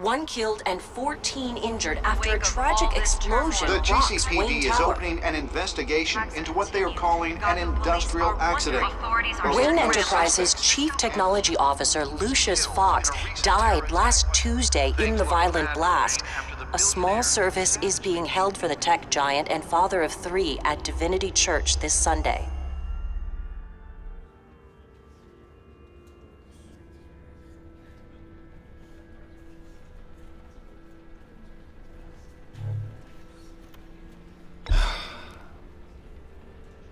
1 killed and 14 injured after a tragic explosion. The rocks GCPD Wayne is Tower. opening an investigation into what they are calling an industrial accident. Wayne Enterprises' Chief Technology Officer Lucius Fox died last Tuesday in the violent blast. A small service is being held for the tech giant and father of 3 at Divinity Church this Sunday.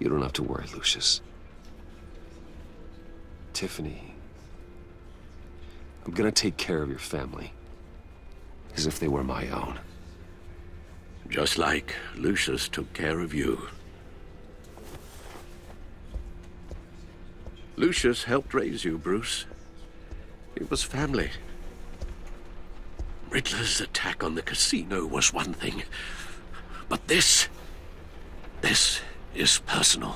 You don't have to worry, Lucius. Tiffany, I'm gonna take care of your family, as if they were my own. Just like Lucius took care of you. Lucius helped raise you, Bruce. It was family. Riddler's attack on the casino was one thing, but this is personal.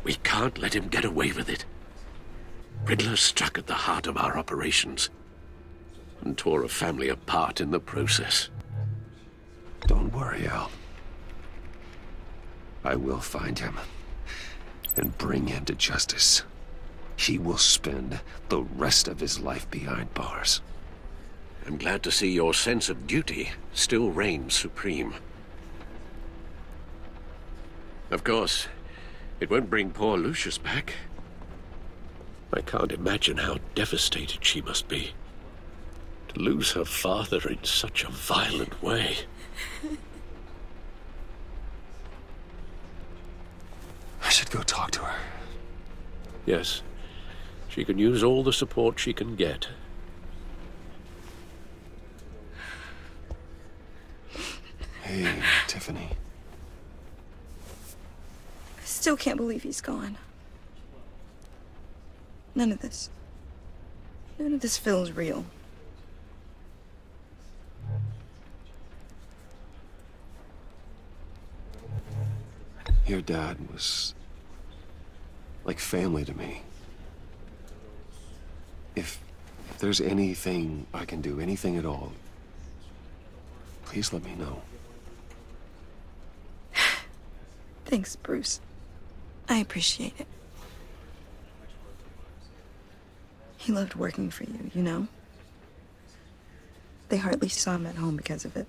We can't let him get away with it. Riddler struck at the heart of our operations and tore a family apart in the process. Don't worry, Al. I will find him and bring him to justice. He will spend the rest of his life behind bars. I'm glad to see your sense of duty still reigns supreme. Of course, it won't bring poor Lucius back. I can't imagine how devastated she must be to lose her father in such a violent way. I should go talk to her. Yes, she can use all the support she can get. Hey, Tiffany. I still can't believe he's gone. None of this feels real. Your dad was like family to me. If there's anything I can do, anything at all, please let me know. Thanks, Bruce. I appreciate it. He loved working for you, you know? They hardly saw him at home because of it.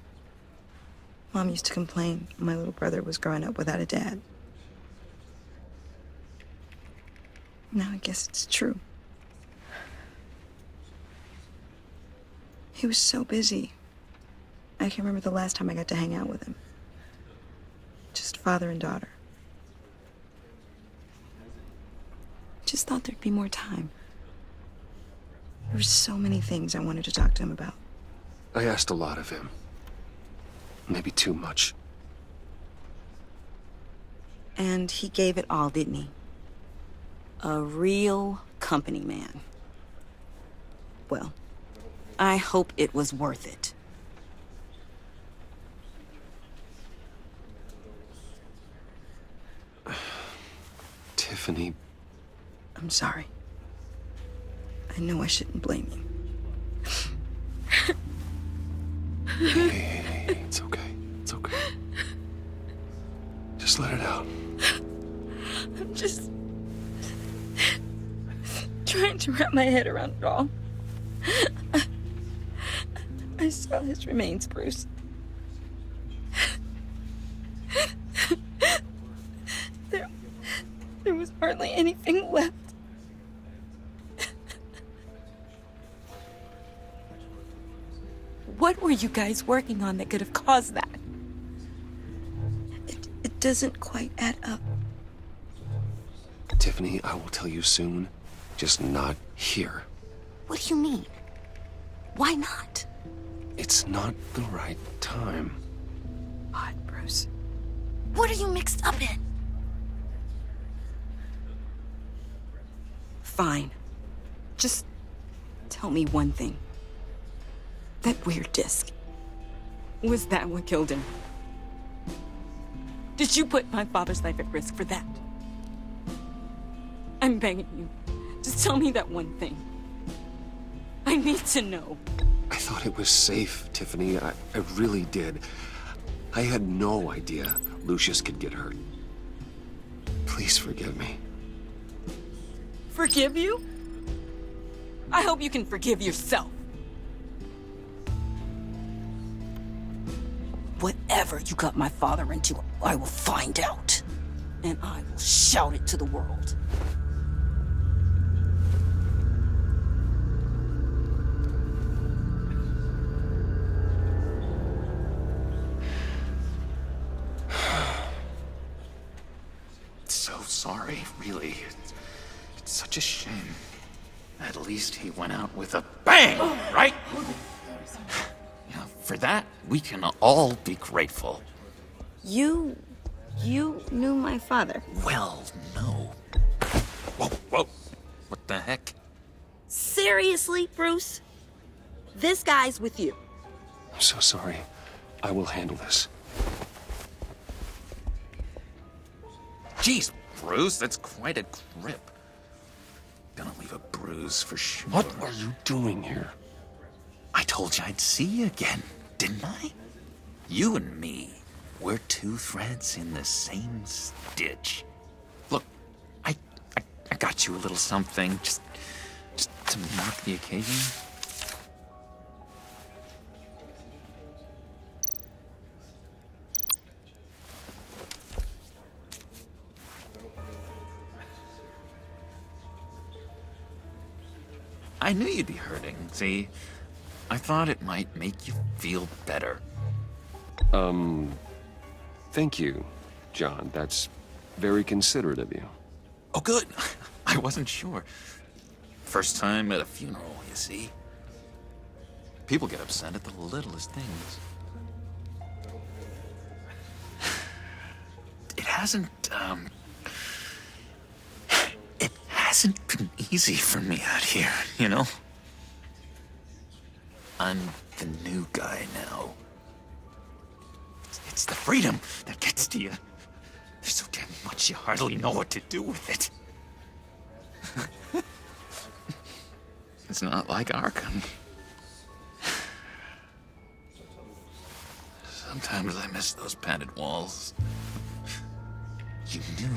Mom used to complain my little brother was growing up without a dad. Now I guess it's true. He was so busy. I can remember the last time I got to hang out with him. Just father and daughter. Just thought there'd be more time. There were so many things I wanted to talk to him about. I asked a lot of him. Maybe too much. And he gave it all, didn't he? A real company man. Well, I hope it was worth it. Tiffany. I'm sorry. I know I shouldn't blame you. Hey, it's okay. It's okay. Just let it out. I'm just trying to wrap my head around it all. I saw his remains, Bruce. There was hardly anything left. What were you guys working on that could have caused that? It doesn't quite add up. Tiffany, I will tell you soon. Just not here. What do you mean? Why not? It's not the right time. What, Bruce? What are you mixed up in? Fine. Just tell me one thing. That weird disc. Was that what killed him? Did you put my father's life at risk for that? I'm begging you. Just tell me that one thing. I need to know. I thought it was safe, Tiffany. I really did. I had no idea Lucius could get hurt. Please forgive me. Forgive you? I hope you can forgive yourself. Whatever you got my father into, I will find out. And I will shout it to the world. So sorry, really. It's such a shame. At least he went out with a bang, right? Yeah, for that, we can all be grateful. You knew my father. Well, no. Whoa. What the heck? Seriously, Bruce? This guy's with you. I'm so sorry. I will handle this. Jeez, Bruce, that's quite a grip. Gonna leave a bruise for sure. What are you doing here? I told you I'd see you again, didn't I? You and me, we're two threads in the same stitch. Look, I got you a little something, just to mark the occasion. I knew you'd be hurting, see? I thought it might make you feel better. Thank you, John. That's very considerate of you. Oh, good. I wasn't sure. First time at a funeral, you see? People get upset at the littlest things. It hasn't been easy for me out here, you know? I'm the new guy now. It's the freedom that gets to you. There's so damn much you hardly know what to do with it. It's not like Arkham. Sometimes I miss those padded walls. You knew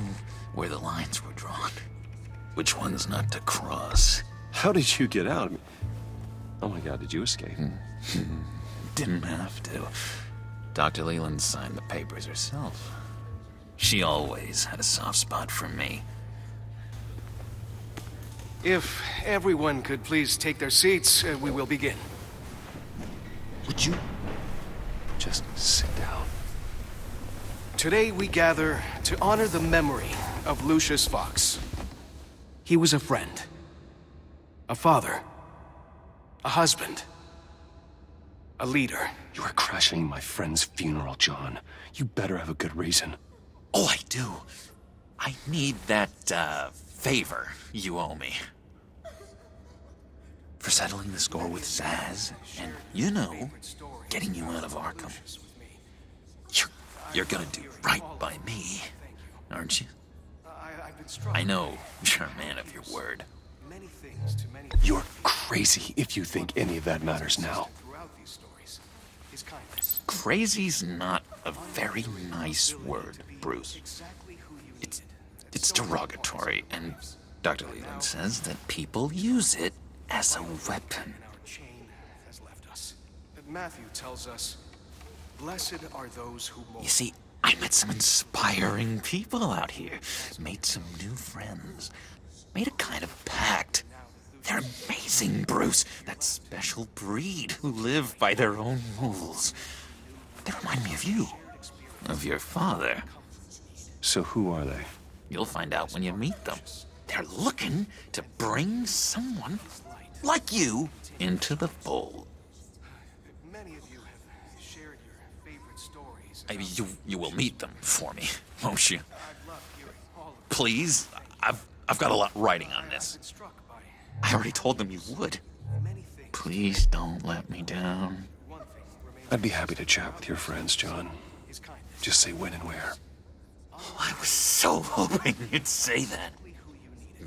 where the lines were drawn. Which ones not to cross. How did you get out? Oh my God, did you escape? Didn't have to. Dr. Leland signed the papers herself. She always had a soft spot for me. If everyone could please take their seats, we will begin. Would you? Just sit down. Today we gather to honor the memory of Lucius Fox. He was a friend, a father, a husband, a leader. You are crashing my friend's funeral, John. You better have a good reason. Oh, I do. I need that, favor you owe me. For settling the score with Zaz, and, you know, getting you out of Arkham. You're gonna do right by me, aren't you? I know you're a man of your word. You're crazy if you think any of that matters now. Crazy's not a very nice word, Bruce. It's derogatory, and Dr. Leland says that people use it as a weapon. Matthew tells us, blessed are those who mourn. You see, I met some inspiring people out here. Made some new friends. Made a kind of pact. They're amazing, Bruce. That special breed who live by their own rules. They remind me of you. Of your father. So who are they? You'll find out when you meet them. They're looking to bring someone like you into the fold. Many of you have shared your favorite stories. Maybe you will meet them for me, won't you? Please, I've got a lot writing on this. I already told them you would. Please don't let me down. I'd be happy to chat with your friends, John. Just say when and where. Oh, I was so hoping you'd say that.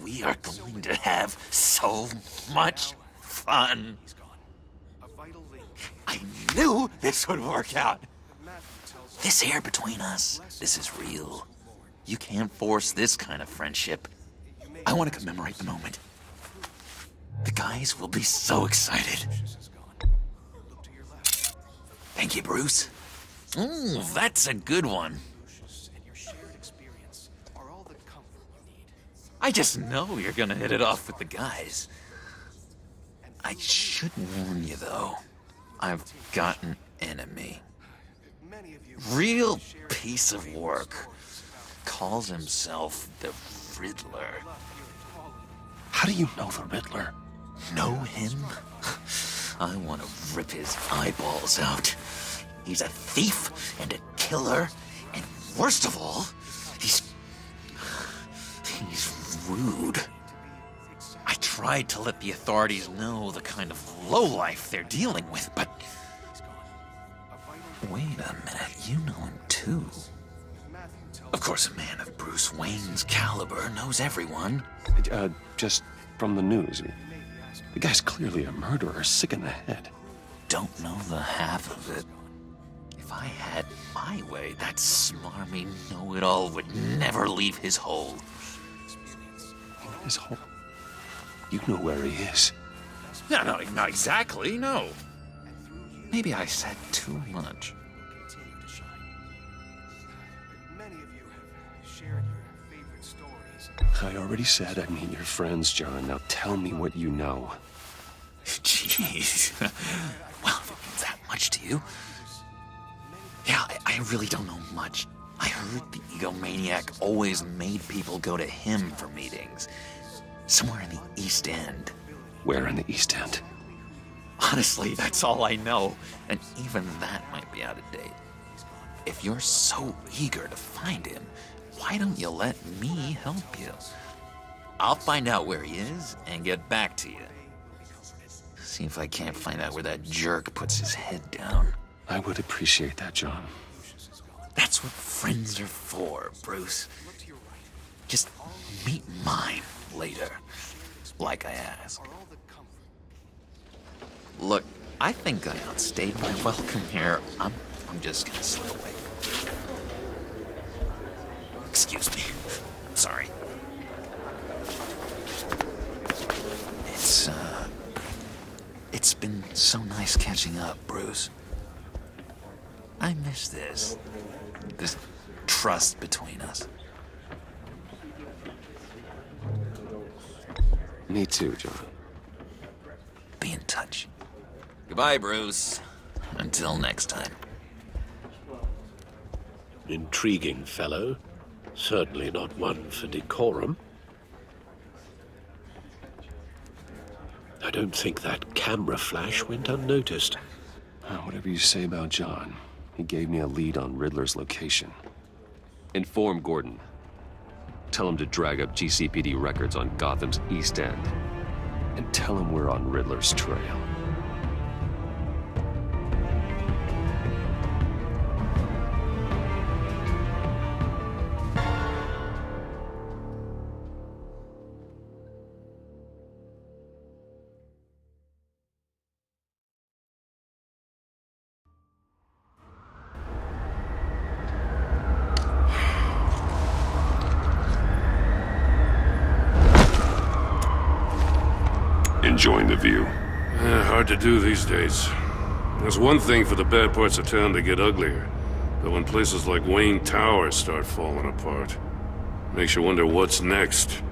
We are going to have so much fun. A vital I knew this would work out. This here between us, this is real. You can't force this kind of friendship. I want to commemorate the moment. The guys will be so excited. Thank you, Bruce. Ooh, that's a good one. I just know you're gonna hit it off with the guys. I should warn you, though. I've got an enemy. Real piece of work. Calls himself the Riddler. How do you know the Riddler? Know him? I want to rip his eyeballs out. He's a thief and a killer, and worst of all, he's rude. I tried to let the authorities know the kind of lowlife they're dealing with, but... Wait a minute, you know him too. Of course, a man of Bruce Wayne's caliber knows everyone. Just from the news. The guy's clearly a murderer, sick in the head. Don't know the half of it. If I had my way, that smarmy know-it-all would never leave his hole. His hole? You know where he is. No, not exactly, no. Maybe I said too much. I already said I'd meet your friends, John. Now tell me what you know. Jeez. Well, if it means that much to you. Yeah, I really don't know much. I heard the egomaniac always made people go to him for meetings. Somewhere in the East End. Where in the East End? Honestly, that's all I know. And even that might be out of date. If you're so eager to find him, why don't you let me help you? I'll find out where he is and get back to you. See if I can't find out where that jerk puts his head down. I would appreciate that, John. That's what friends are for, Bruce. Just meet mine later, like I asked. Look, I think I outstayed my welcome here. I'm just gonna slip away. Excuse me. I'm sorry. It's been so nice catching up, Bruce. I miss this trust between us. Me too, John. Be in touch. Goodbye, Bruce. Until next time. Intriguing fellow. Certainly not one for decorum. I don't think that camera flash went unnoticed. Whatever you say about John, he gave me a lead on Riddler's location. Inform Gordon. Tell him to drag up GCPD records on Gotham's East End. And tell him we're on Riddler's trail. Enjoying the view. Hard to do these days. There's one thing for the bad parts of town to get uglier, but when places like Wayne Tower start falling apart, makes you wonder what's next.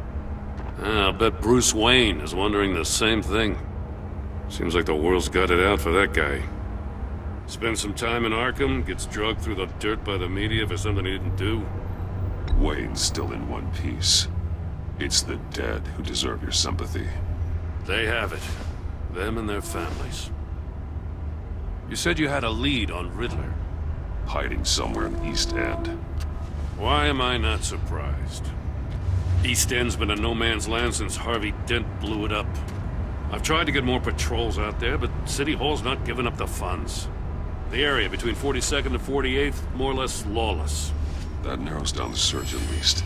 I'll bet Bruce Wayne is wondering the same thing. Seems like the world's got it out for that guy. Spends some time in Arkham, gets drugged through the dirt by the media for something he didn't do. Wayne's still in one piece. It's the dead who deserve your sympathy. They have it. Them and their families. You said you had a lead on Riddler. Hiding somewhere in the East End. Why am I not surprised? East End's been a no-man's land since Harvey Dent blew it up. I've tried to get more patrols out there, but City Hall's not giving up the funds. The area between 42nd and 48th, more or less lawless. That narrows down the search at least.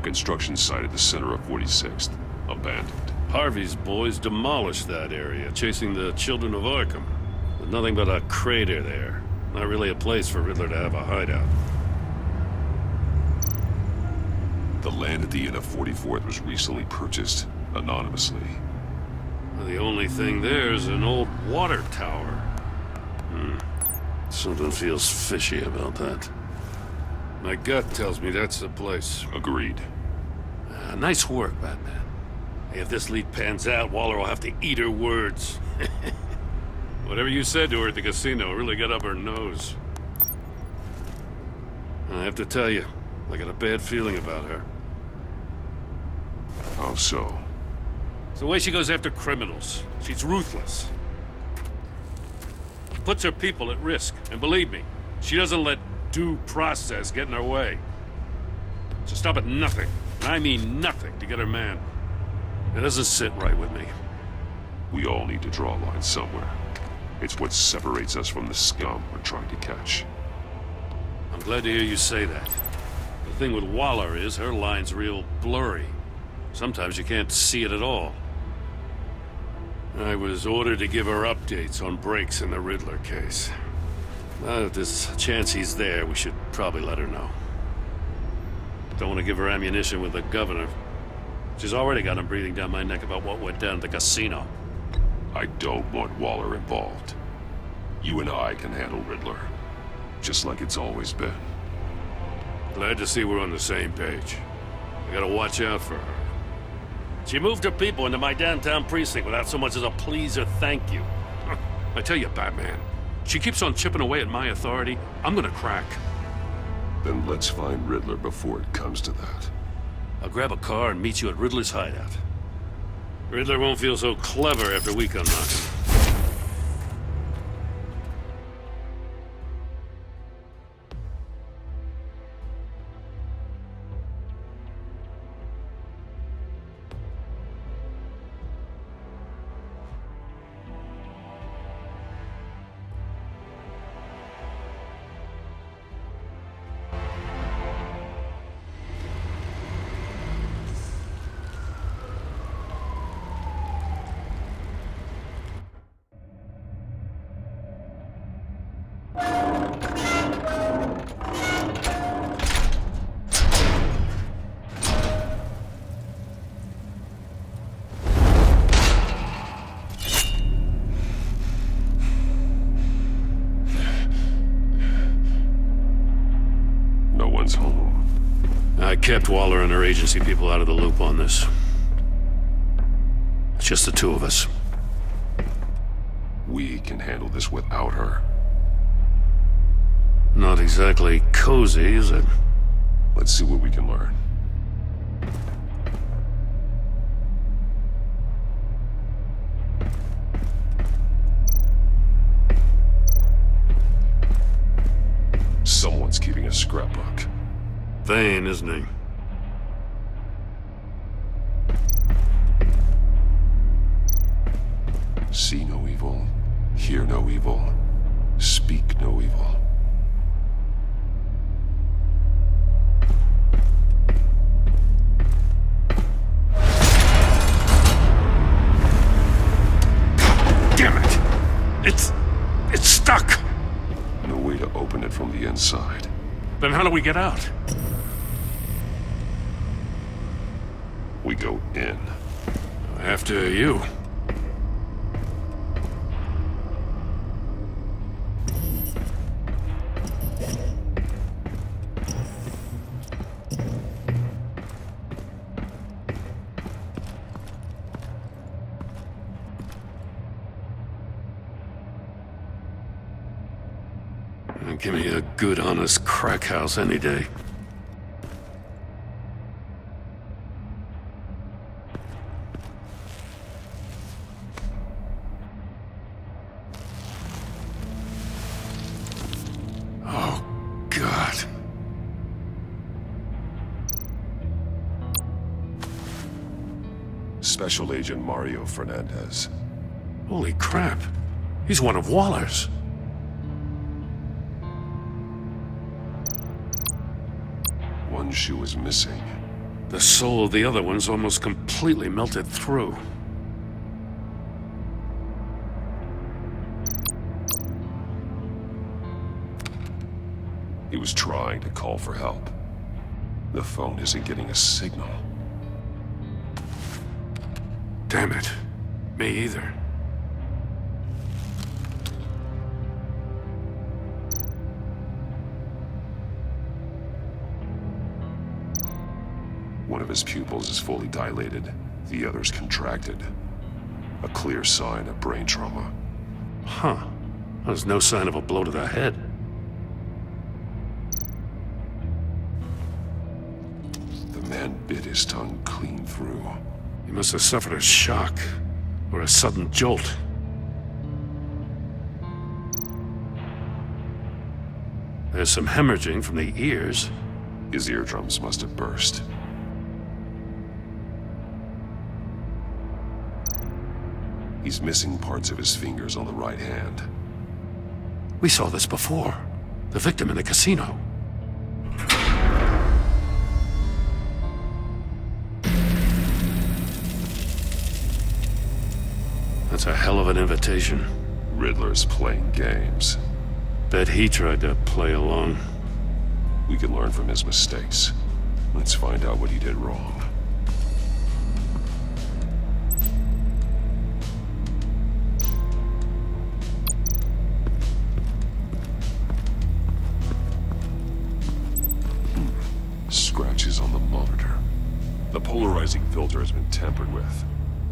construction site at the center of 46th. Abandoned. Harvey's boys demolished that area, chasing the children of Arkham. There's nothing but a crater there. Not really a place for Riddler to have a hideout. The land at the end of 44th was recently purchased, anonymously. Well, the only thing there is an old water tower. Something feels fishy about that. My gut tells me that's the place. Agreed. Nice work, Batman. Hey, if this lead pans out, Waller will have to eat her words. Whatever you said to her at the casino really got up her nose. I have to tell you, I got a bad feeling about her. How so? It's the way she goes after criminals. She's ruthless. Puts her people at risk. And believe me, she doesn't let due process get in her way. She'll stop at nothing, and I mean nothing, to get her man. It doesn't sit right with me. We all need to draw a line somewhere. It's what separates us from the scum we're trying to catch. I'm glad to hear you say that. The thing with Waller is her line's real blurry. Sometimes you can't see it at all. I was ordered to give her updates on breaks in the Riddler case. If there's a chance he's there, we should probably let her know. Don't want to give her ammunition with the governor. She's already got him breathing down my neck about what went down at the casino. I don't want Waller involved. You and I can handle Riddler, just like it's always been. Glad to see we're on the same page. I gotta watch out for her. She moved her people into my downtown precinct without so much as a please or thank you. I tell you, Batman, she keeps on chipping away at my authority, I'm gonna crack. Then let's find Riddler before it comes to that. I'll grab a car and meet you at Riddler's hideout. Riddler won't feel so clever after we come knocking. I kept Waller and her agency people out of the loop on this. It's just the two of us. We can handle this without her. Not exactly cozy, is it? Let's see what we can learn. Someone's keeping a scrapbook. Vane, isn't he? See no evil, hear no evil, speak no evil. Damn it! It's stuck! No way to open it from the inside. Then how do we get out? We go in. After you. Give me a good, honest crack house any day. Oh, God. Special Agent Mario Fernandez. Holy crap. He's one of Waller's. One shoe is missing. The soul of the other one's almost completely melted through. He was trying to call for help. The phone isn't getting a signal. Damn it. Me either. One of his pupils is fully dilated, the other's contracted. A clear sign of brain trauma. Huh. There's no sign of a blow to the head. The man bit his tongue clean through. He must have suffered a shock, or a sudden jolt. There's some hemorrhaging from the ears. His eardrums must have burst. He's missing parts of his fingers on the right hand. We saw this before. The victim in the casino. That's a hell of an invitation. Riddler's playing games. Bet he tried to play along. We can learn from his mistakes. Let's find out what he did wrong. Scratches on the monitor. The polarizing filter has been tampered with.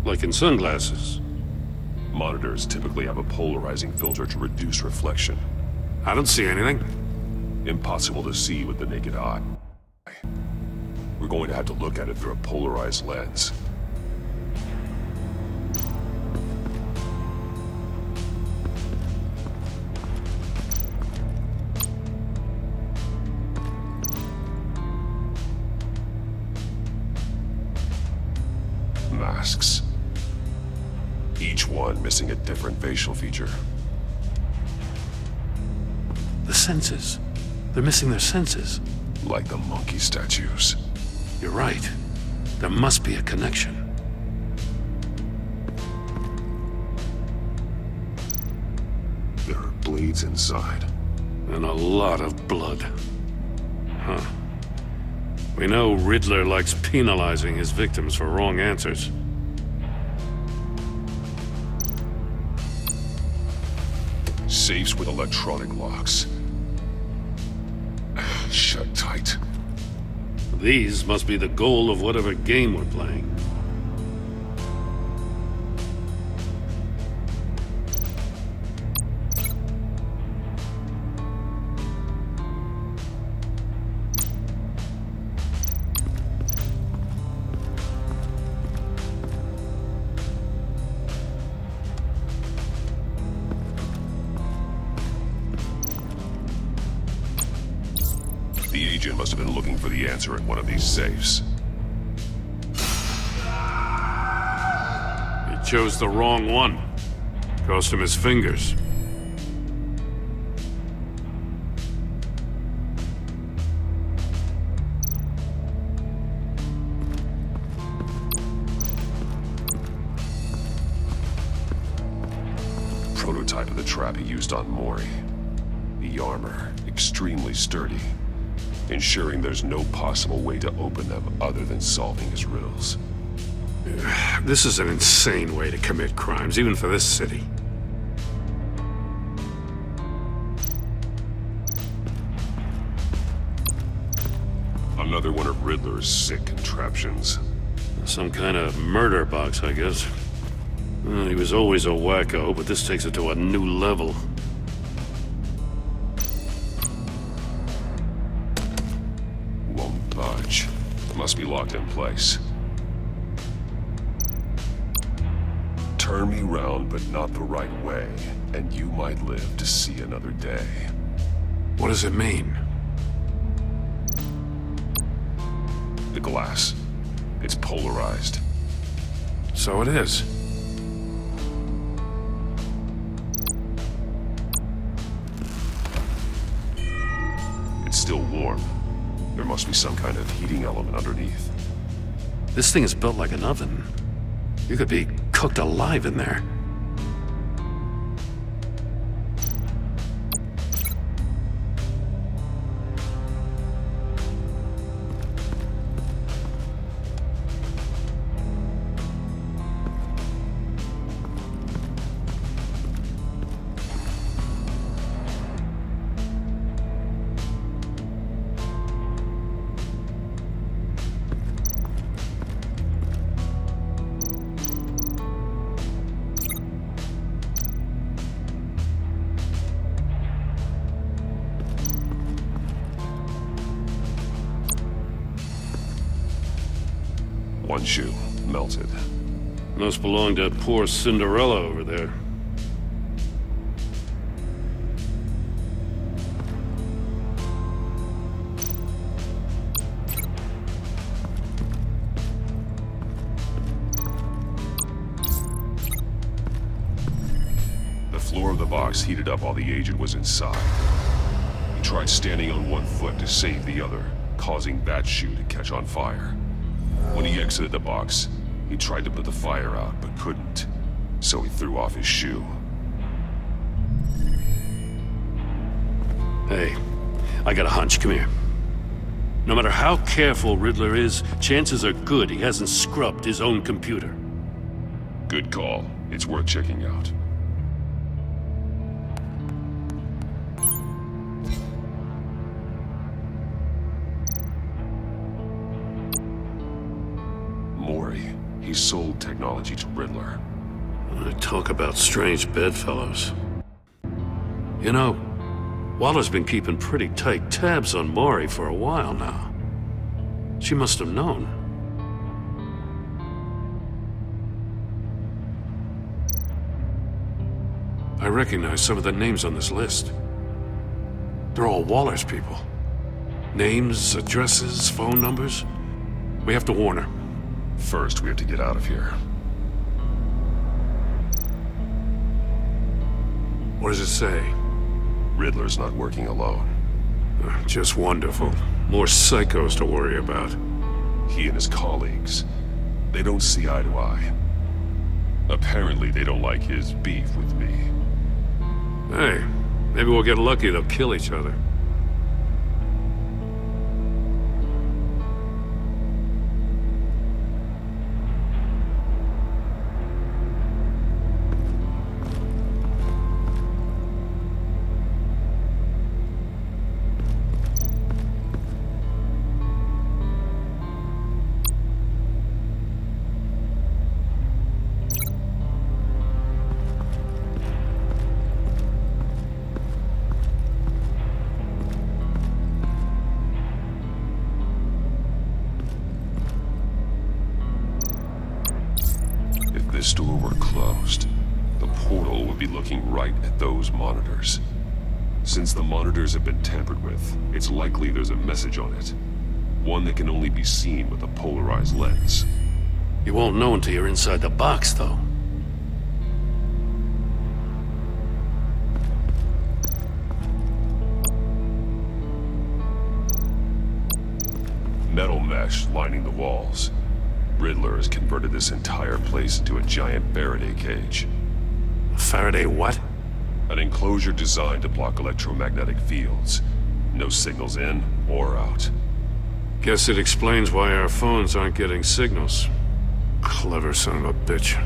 Like in sunglasses. Monitors typically have a polarizing filter to reduce reflection. I don't see anything. Impossible to see with the naked eye. We're going to have to look at it through a polarized lens. Masks. Each one missing a different facial feature. The senses. They're missing their senses. Like the monkey statues. You're right. There must be a connection. There are blades inside. And a lot of blood. Huh. We know Riddler likes penalizing his victims for wrong answers. Safes with electronic locks. Shut tight. These must be the goal of whatever game we're playing. The agent must have been looking for the answer in one of these safes. He chose the wrong one. Cost him his fingers. Prototype of the trap he used on Mori. The armor, extremely sturdy, ensuring there's no possible way to open them other than solving his riddles. This is an insane way to commit crimes, even for this city. Another one of Riddler's sick contraptions. Some kind of murder box, I guess. Well, he was always a wacko, but this takes it to a new level. Won't budge. Must be locked in place. Turn me round, but not the right way, and you might live to see another day. What does it mean? The glass. It's polarized. So it is. It's still warm. There must be some kind of heating element underneath. This thing is built like an oven. You could be cooked alive in there. One shoe, melted. Must belong to poor Cinderella over there. The floor of the box heated up while the agent was inside. He tried standing on one foot to save the other, causing that shoe to catch on fire. When he exited the box, he tried to put the fire out, but couldn't. So he threw off his shoe. Hey, I got a hunch. Come here. No matter how careful Riddler is, chances are good he hasn't scrubbed his own computer. Good call. It's worth checking out. He sold technology to Riddler. Talk about strange bedfellows. You know, Waller's been keeping pretty tight tabs on Maury for a while now. She must have known. I recognize some of the names on this list. They're all Waller's people. Names, addresses, phone numbers. We have to warn her. First, we have to get out of here. What does it say? Riddler's not working alone. Just wonderful. More psychos to worry about. He and his colleagues, they don't see eye to eye. Apparently, they don't like his beef with me. Hey, maybe we'll get lucky they'll kill each other. This door were closed, the portal would be looking right at those monitors. Since the monitors have been tampered with, it's likely there's a message on it. One that can only be seen with a polarized lens. You won't know until you're inside the box, though. Metal mesh lining the walls. Riddler has converted this entire place into a giant Faraday cage. Faraday what? An enclosure designed to block electromagnetic fields. No signals in or out. Guess it explains why our phones aren't getting signals. Clever son of a bitch.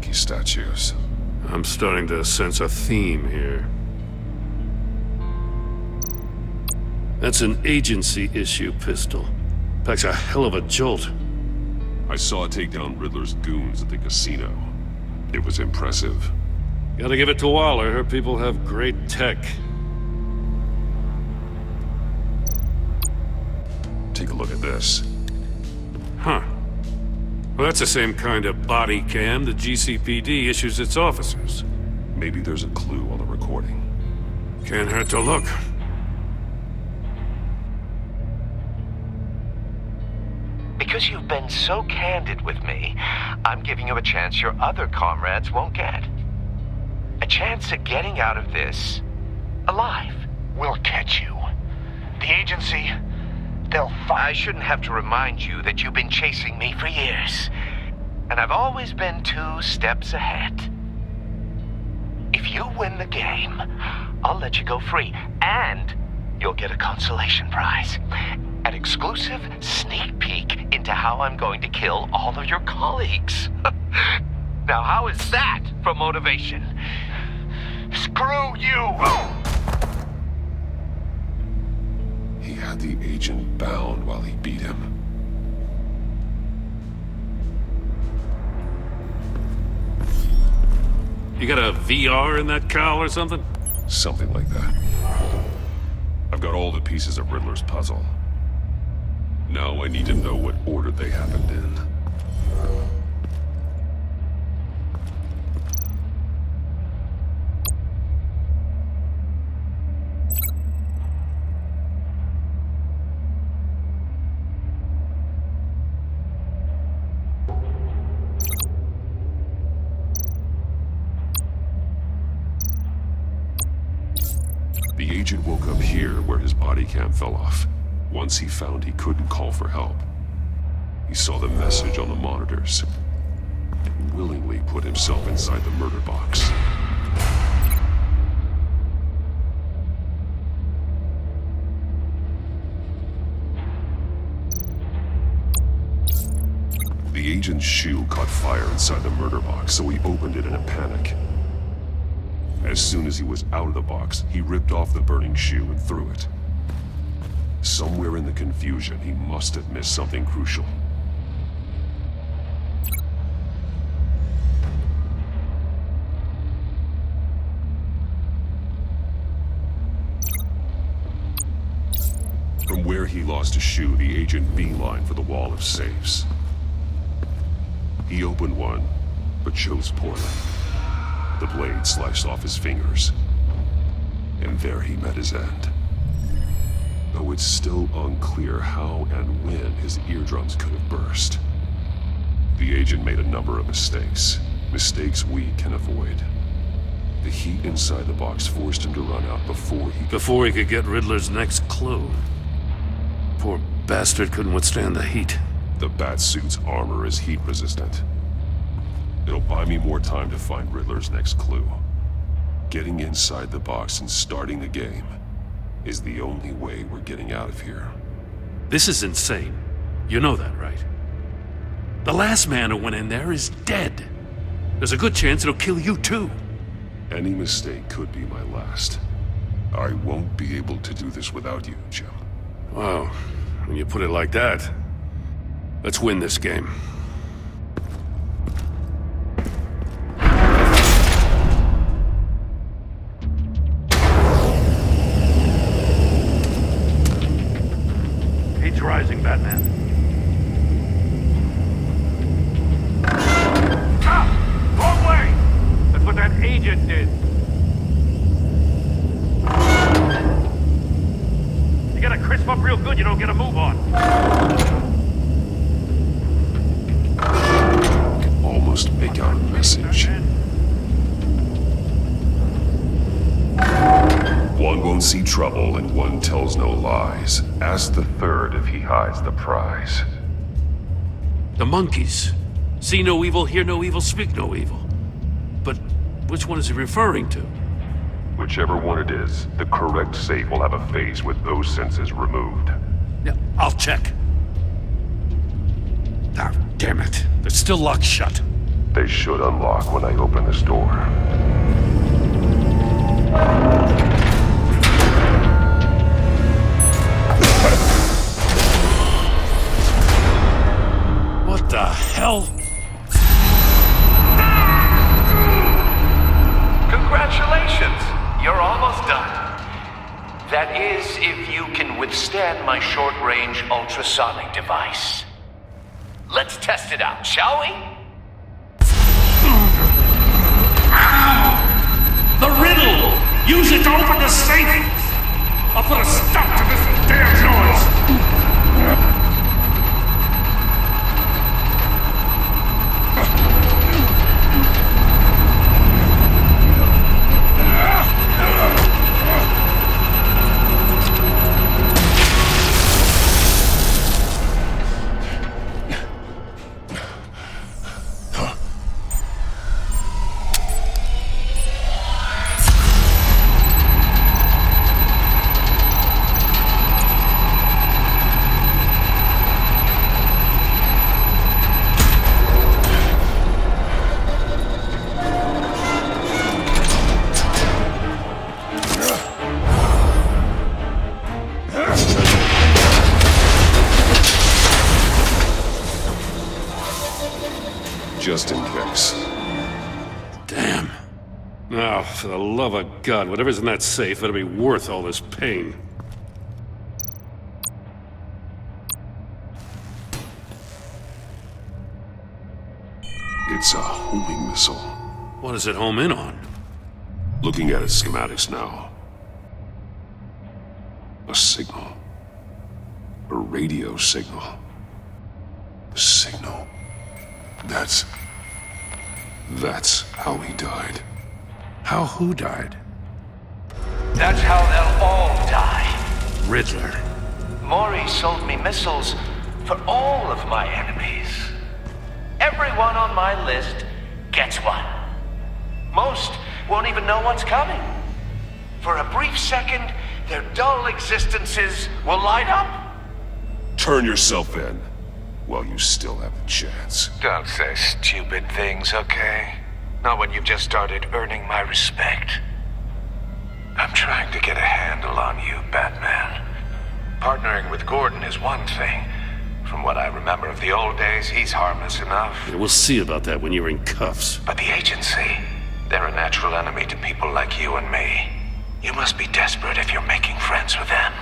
monkey statues. I'm starting to sense a theme here. That's an agency-issue pistol. Packs a hell of a jolt. I saw it take down Riddler's goons at the casino. It was impressive. Gotta give it to Waller. Her people have great tech. Take a look at this. Huh. Well, that's the same kind of body cam the GCPD issues its officers. Maybe there's a clue on the recording. Can't hurt to look. Because you've been so candid with me, I'm giving you a chance your other comrades won't get. A chance at getting out of this alive. We'll catch you. The agency, they'll find... I shouldn't have to remind you that you've been chasing me for years. And I've always been 2 steps ahead. If you win the game, I'll let you go free. And you'll get a consolation prize. An exclusive sneak peek into how I'm going to kill all of your colleagues. Now, how is that for motivation? Screw you! He had the agent bound while he beat him. You got a VR in that cowl or something? Something like that. I've got all the pieces of Riddler's puzzle. Now I need to know what order they happened in. The agent woke up here where his body cam fell off. Once he found he couldn't call for help, he saw the message on the monitors and willingly put himself inside the murder box. The agent's shoe caught fire inside the murder box, so he opened it in a panic. As soon as he was out of the box, he ripped off the burning shoe and threw it. Somewhere in the confusion, he must have missed something crucial. From where he lost a shoe, the agent beelined for the wall of safes. He opened one, but chose poorly. The blade sliced off his fingers, and there he met his end. Though it's still unclear how and when his eardrums could have burst. The agent made a number of mistakes. Mistakes we can avoid. The heat inside the box forced him to run out before he could get Riddler's next clue. Poor bastard couldn't withstand the heat. The Batsuit's armor is heat resistant. It'll buy me more time to find Riddler's next clue. Getting inside the box and starting the game is the only way we're getting out of here. This is insane. You know that, right? The last man who went in there is dead. There's a good chance it'll kill you too. Any mistake could be my last. I won't be able to do this without you, Jim. Wow, when you put it like that, let's win this game. Heat's rising, Batman. Stop! Wrong way! That's what that agent did. You gotta crisp up real good, you don't get a move on. Can almost make out a message. One won't see trouble and one tells no lies. Ask the third if he hides the prize. The monkeys. See no evil, hear no evil, speak no evil. But which one is he referring to? Whichever one it is, the correct safe will have a face with those senses removed. Yeah, I'll check. Ah, damn it. They're still locked shut. They should unlock when I open this door. What the hell? Congratulations! You're almost done. That is, if you can withstand my short-range ultrasonic device. Let's test it out, shall we? The riddle! Use it to open the safe! I'll put a stop to this damn noise! Just in case. Damn. Now, for the love of God, whatever's in that safe better be worth all this pain. It's a homing missile. What does it home in on? Looking at its schematics now. A signal. A radio signal. A signal. That's how he died. How who died? That's how they'll all die. Riddler. Maury sold me missiles for all of my enemies. Everyone on my list gets one. Most won't even know what's coming. For a brief second, their dull existences will light up. Turn yourself in while you still have a chance. Don't say stupid things, okay? Not when you've just started earning my respect. I'm trying to get a handle on you, Batman. Partnering with Gordon is one thing. From what I remember of the old days, he's harmless enough. Yeah, we'll see about that when you're in cuffs. But the agency, they're a natural enemy to people like you and me. You must be desperate if you're making friends with them.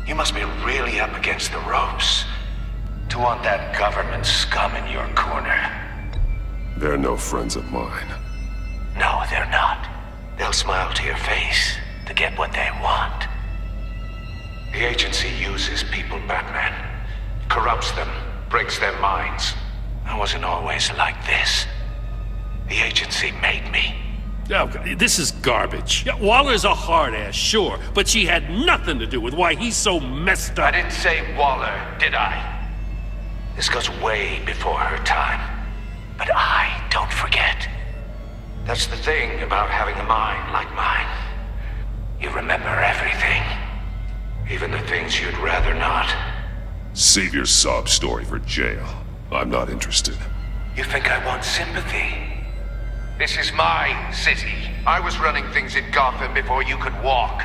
You must be really up against the ropes to want that government scum in your corner. They're no friends of mine. No, they're not. They'll smile to your face to get what they want. The agency uses people, Batman. Corrupts them, breaks their minds. I wasn't always like this. The agency made me. Oh, this is garbage. Yeah, Waller's a hard-ass, sure, but she had nothing to do with why he's so messed up. I didn't say Waller, did I? This goes way before her time. But I don't forget. That's the thing about having a mind like mine. You remember everything. Even the things you'd rather not. Save your sob story for jail. I'm not interested. You think I want sympathy? This is my city. I was running things in Gotham before you could walk.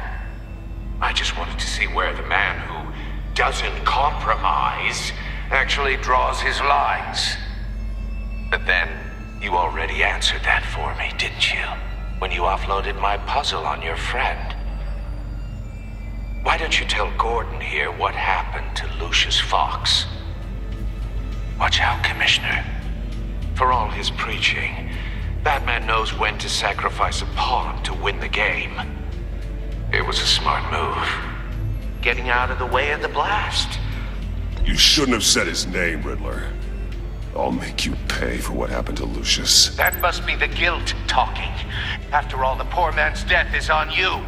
I just wanted to see where the man who doesn't compromise actually draws his lines. But then, you already answered that for me, didn't you? When you offloaded my puzzle on your friend. Why don't you tell Gordon here what happened to Lucius Fox? Watch out, Commissioner. For all his preaching, Batman knows when to sacrifice a pawn to win the game. It was a smart move. Getting out of the way of the blast. You shouldn't have said his name, Riddler. I'll make you pay for what happened to Lucius. That must be the guilt talking. After all, the poor man's death is on you.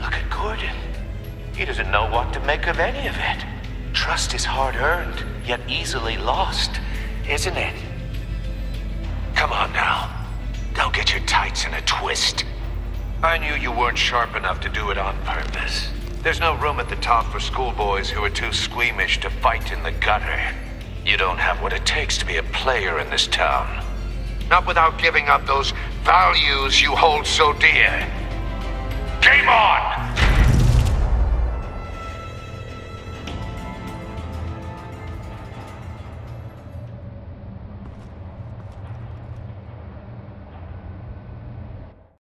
Look at Gordon. He doesn't know what to make of any of it. Trust is hard-earned, yet easily lost, isn't it? Come on now. Don't get your tights in a twist. I knew you weren't sharp enough to do it on purpose. There's no room at the top for schoolboys who are too squeamish to fight in the gutter. You don't have what it takes to be a player in this town. Not without giving up those values you hold so dear. Game on!